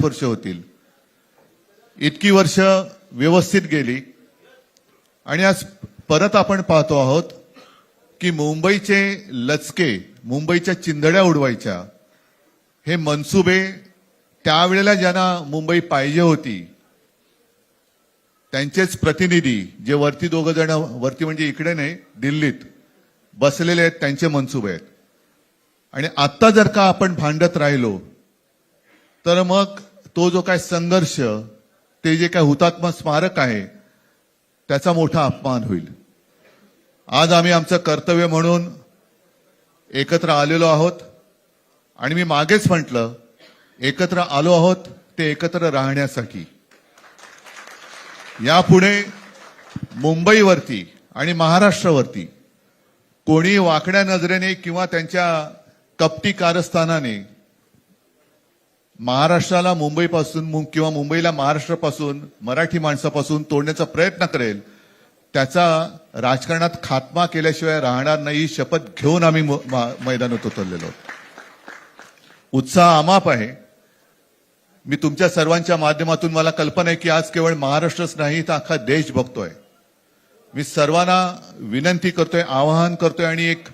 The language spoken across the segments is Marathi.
वर्ष होतील. इतकी वर्ष व्यवस्थित गेली आणि आज परत आपण पाहतो आहोत की मुंबईचे लचके, मुंबईच्या चिंधड्या उडवायच्या हे मनसुबे त्यावेळेला ज्यांना मुंबई पाहिजे होती त्यांचेच प्रतिनिधी, जे वरती दोघं जण, वरती म्हणजे इकडे नाही दिल्लीत बसलेले आहेत, त्यांचे मनसुबे आहेत. आणि आता जर का आपण भांडत राहिलो तर मग तो जो काय संघर्ष, ते जे काय हुतात्मा स्मारक आहे त्याचा मोठा अपमान होईल. आज आम्ही आमचं कर्तव्य म्हणून एकत्र आलेलो आहोत आणि मी मागेच म्हटलं एकत्र आलो आहोत ते एकत्र राहण्यासाठी. यापुढे मुंबईवरती आणि महाराष्ट्रावरती कोणी वाकड्या नजरेने किंवा त्यांच्या कपटी कारस्थानाने महाराष्ट्राला मुंबईपासून किंवा मुंबईला महाराष्ट्रापासून, मराठी माणसापासून तोडण्याचा प्रयत्न करेल, त्याचा राजकारणात खात्मा केल्याशिवाय राहणार नाही, शपथ घेऊन आम्ही मैदानात उतरलेलो आहोत. उत्साह अमाप आहे. मी तुमच्या सर्वांच्या माध्यमातून, मला कल्पना आहे की आज केवळ महाराष्ट्रच नाही तर अख्खा देश बघतोय. मी सर्वांना विनंती करतोय, आवाहन करतोय आणि एक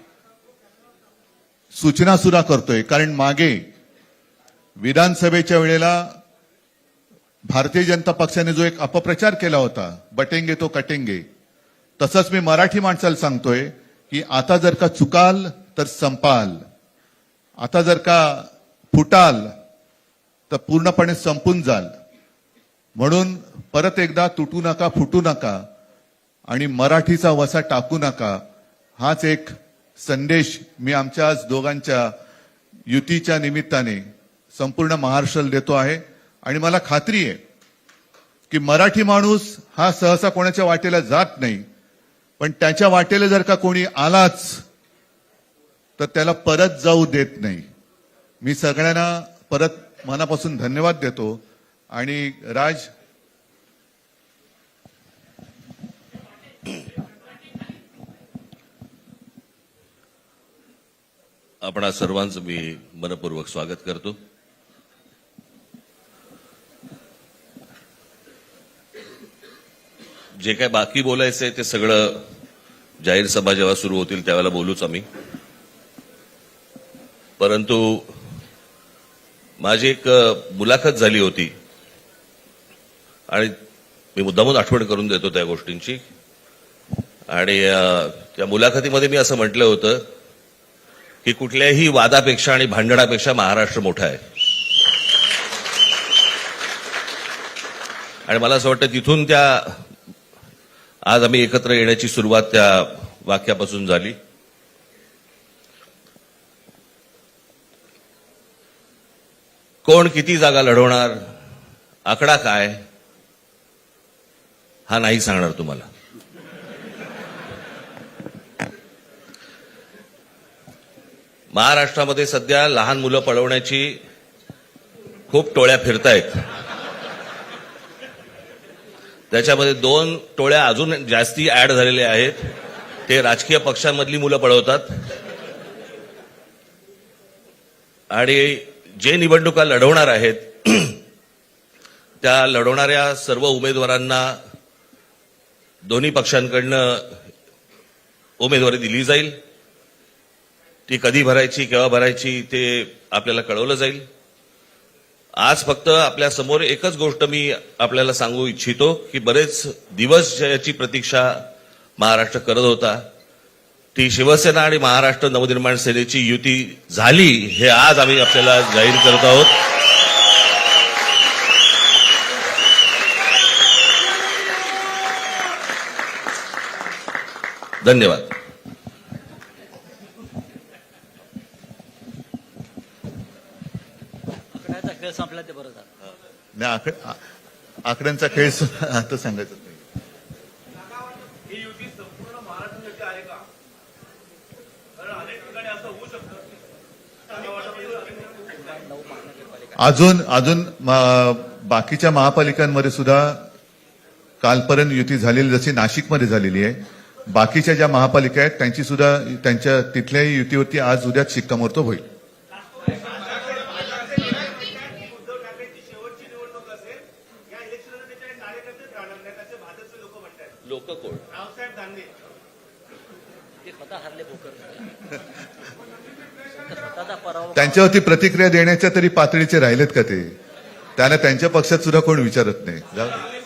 सूचना सुद्धा करतोय. कारण मागे विधानसभेच्या वेळेला भारतीय जनता पक्षाने जो एक अपप्रचार केला होता, बटेंगे तो कटेंगे, तसंच मी मराठी माणसाला सांगतोय की आता जर का चुकाल तर संपाल, आता जर का फुटाल तर पूर्णपणे संपून जाल. म्हणून परत एकदा तुटू नका, फुटू नका आणि मराठीचा वसा टाकू नका, हाच एक संदेश मी आमच्या आज दोघांच्या युतीच्या निमित्ताने संपूर्ण महाराष्ट्राला देतो आहे. आणि मला खात्री आहे की मराठी माणूस हा सहसा कोणाच्या वाटेला जात नाही, पण त्याच्या वाटेला जर का कोणी आलाच तर त्याला परत जाऊ देत नाही. मी सगळ्यांना परत मनापासून धन्यवाद देतो. आणि राज, आपणा सर्वांचं मी मनपूर्वक स्वागत करतो. जे काय बाकी बोलायचंय ते सगळं जाहीर सभा जेव्हा सुरू होतील त्यावेळेला बोलूच आम्ही. परंतु माझी एक मुलाखत झाली होती आणि मी मुद्दामून आठवण करून देतो त्या गोष्टींची. आणि त्या मुलाखतीमध्ये मी असं म्हटलं होतं की कुठल्याही वादापेक्षा आणि भांडणापेक्षा महाराष्ट्र मोठा आहे. आणि मला असं वाटतं तिथून त्या आज आम्ही एकत्र येण्याची सुरुवात त्या वाक्यापासून झाली. कोण किती जागा लढवणार, आकडा काय, हा नाही सांगणार तुम्हाला. महाराष्ट्रामध्ये सध्या लहान मुलं पळवण्याची खूप टोळ्या फिरतायत. त्याच्यामध्ये 2 टोळ्या अजून जास्ती ऍड झालेल्या आहेत. ते राजकीय पक्षांमधली मुलं पळवतात आणि जे निवडणुका लढवणार आहेत त्या लढवणाऱ्या सर्व उमेदवारांना दोन्ही पक्षांकडनं उमेदवारी दिली जाईल. ती कधी भरायची, केव्हा भरायची ते आपल्याला कळवलं जाईल. आज फक्त आपल्या समोर एकच गोष्ट मी आपल्याला सांगू इच्छितो की बरेच दिवस ज्याची प्रतीक्षा महाराष्ट्र करत होता ती शिवसेना आणि महाराष्ट्र नवनिर्माण सेनेची युती झाली, हे आज आम्ही आपल्याला जाहीर करत आहोत. धन्यवाद. खेळ संपला ते बरं झालं. नाही, आकड्यांचा खेळ आता सांगायचं नाही. ही युती संपूर्ण महाराष्ट्रासाठी आहे का? कारण अनेक ठिकाणी असं होऊ शकतं. अजून बाकीच्या महापालिकांमध्ये सुद्धा कालपर्यंत युती झालेली, जशी नाशिकमध्ये झालेली आहे, बाकीच्या ज्या महापालिका आहेत त्यांची सुद्धा, त्यांच्या तिथल्याही युतीवरती आज उद्या शिक्कामोर्तब होईल. उद्धव ठाकरेंची शेवटची लोक कोण? रावसाहेब दानवे. ते स्वतः हरले भोकर स्वतःचा पराभव त्यांच्यावरती प्रतिक्रिया देण्याच्या तरी पातळीचे राहिलेत का ते? त्यांना त्यांच्या पक्षात सुद्धा कोण विचारत नाही. जाऊ दे.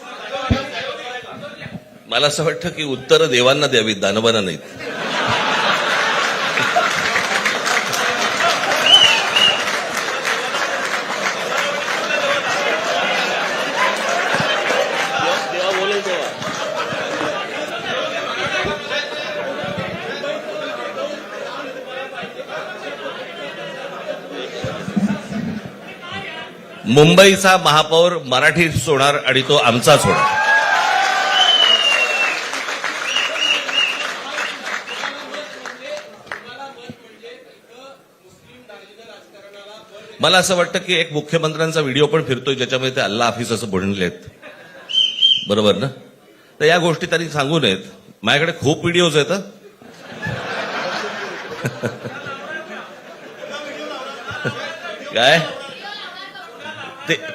मला असं वाटतं की उत्तरं देवांना द्यावीत, दानवांना नाहीत. देवा बोलेल तेव्हा. मुंबईचा महापौर मराठीच होणार आणि तो आमचाच होणार. मला असं वाटतं की एक मुख्यमंत्र्यांचा व्हिडिओ पण फिरतोय ज्याच्यामध्ये ते अल्ला हाफिज असं बनलेत, बरोबर ना? तर या गोष्टी त्यांनी सांगू नयेत. माझ्याकडे खूप व्हिडिओज आहेत हं. काय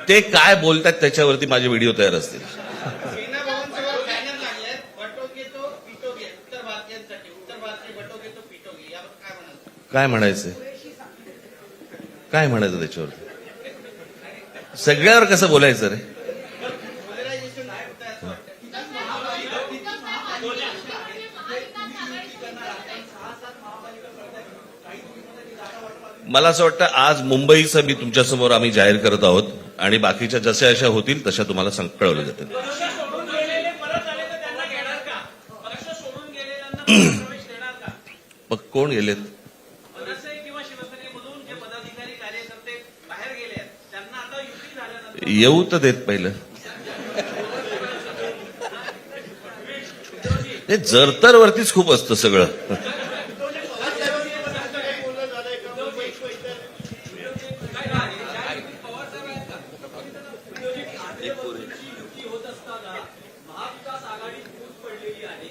ते काय बोलतात त्याच्यावरती माझे व्हिडिओ तयार असतील. सेना भवनजवळ बॅनर लागले, बटोगे तो पिटोगे, उत्तर भारतीयांसाठी. उत्तर भारतीय बटोगे तो पिटोगे. यावर काय म्हणाल? काय म्हणायचंय? काय म्हणायचं त्याच्यावरती? सगळ्यावर कसं बोलायचं रे? पोलरायझेशन आहे होत आहे असं वाटतं. मला असं वाटतं आज मुंबईचं मी तुमच्यासमोर आम्ही जाहीर करत आहोत आणि बाकीच्या जशा अशा होतील तशा तुम्हाला कळवलं जातील. पक्ष सोडून गेलेले परत आले तर त्यांना घेणार का? पक्ष सोडून गेलेल्यांना प्रवेश देणार का? मग कोण गेलेत? मनसे किंवा शिवसेनेमधून जे पदाधिकारी कार्यकर्ते बाहेर गेले आहेत त्यांना आता युती झाल्यानंतर येऊ तर देत पहिलं. ते जरतरवरतीच खूप असतं सगळं. महाविकास आघाडी फूट पडलेली आहे.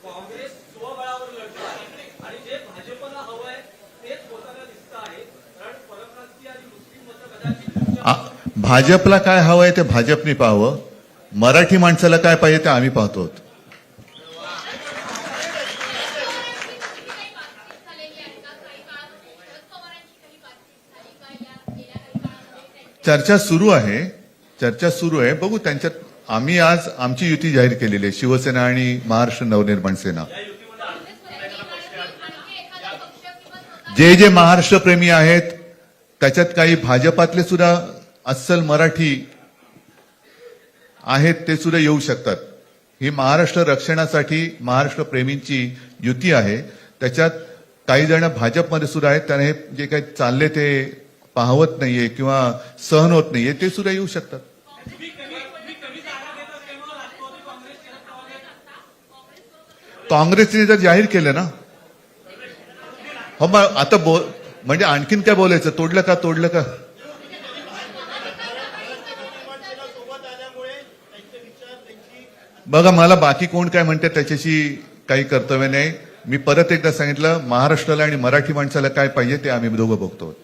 काँग्रेस स्वबळावर लढतो आहे आणि जे भाजपला हवं आहे तेच होताना दिसतं आहे. कारण परप्रांतीय आणि मुस्लिम मतं कदाचित भाजपला काय हवंय ते भाजपने पाहावं, मराठी माणसाला काय पाहिजे ते आम्ही पाहतो. चर्चा सुरू आहे. बघू त्यांच्यात. आम्ही आज आमची युती जाहीर केलेली आहे, शिवसेना आणि महाराष्ट्र नवनिर्माण सेना. जे महाराष्ट्र प्रेमी आहेत त्याच्यात काही भाजपातले सुद्धा अस्सल मराठी आहेत, ते सुद्धा येऊ शकतात. ही महाराष्ट्र रक्षणासाठी महाराष्ट्र प्रेमींची युती आहे. त्याच्यात काही जण भाजपमध्ये सुद्धा आहेत, त्याने जे काही चालले ते पाहवत नाहीये किंवा सहन होत नाहीये, ते सुद्धा येऊ शकतात. काँग्रेसने तर जाहीर केलं ना. हो मग आता म्हणजे आणखीन काय बोलायचं? तोडलं का? बघा, मला बाकी कोण काय म्हणते त्याच्याशी काही कर्तव्य नाही. मी परत एकदा सांगितलं, महाराष्ट्राला आणि मराठी माणसाला काय पाहिजे ते आम्ही दोघं बघतो.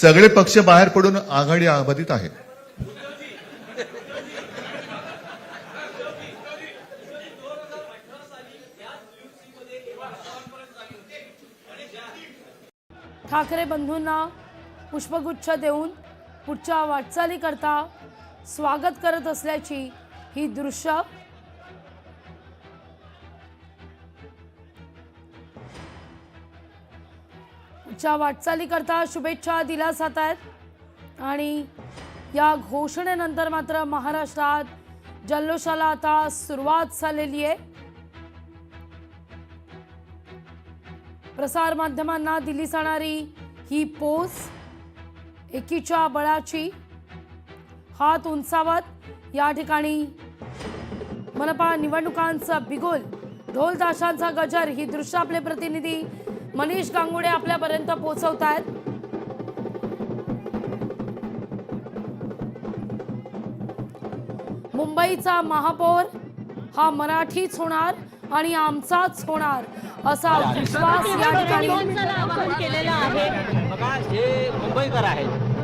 सगळे पक्ष बाहेर पडून आघाडी अबाधित आहे. ठाकरे बंधूंना पुष्पगुच्छ देऊन पुढच्या वाटचालीकरता स्वागत करत असल्याची ही दृश्य पुढच्या वाटचालीकरता शुभेच्छा दिल्या जात आहेत. आणि या घोषणेनंतर मात्र महाराष्ट्रात जल्लोषाला आता सुरुवात झालेली आहे. प्रसार माध्यमांना दिली जाणारी ही पोच एकीच्या बळाची. हात उंचावत या ठिकाणी मनपा निवडणुकांचा बिगुल, ढोल ताशांचा गजर, ही दृश्य आपले प्रतिनिधी मनीष गांगुडे आपल्यापर्यंत पोहोचवतायत. मुंबईचा महापौर हा मराठीच होणार आणि आमचाच होणार असा विश्वास या ठिकाणी केलेला आहे. बघा, हे मुंबईकर आहेत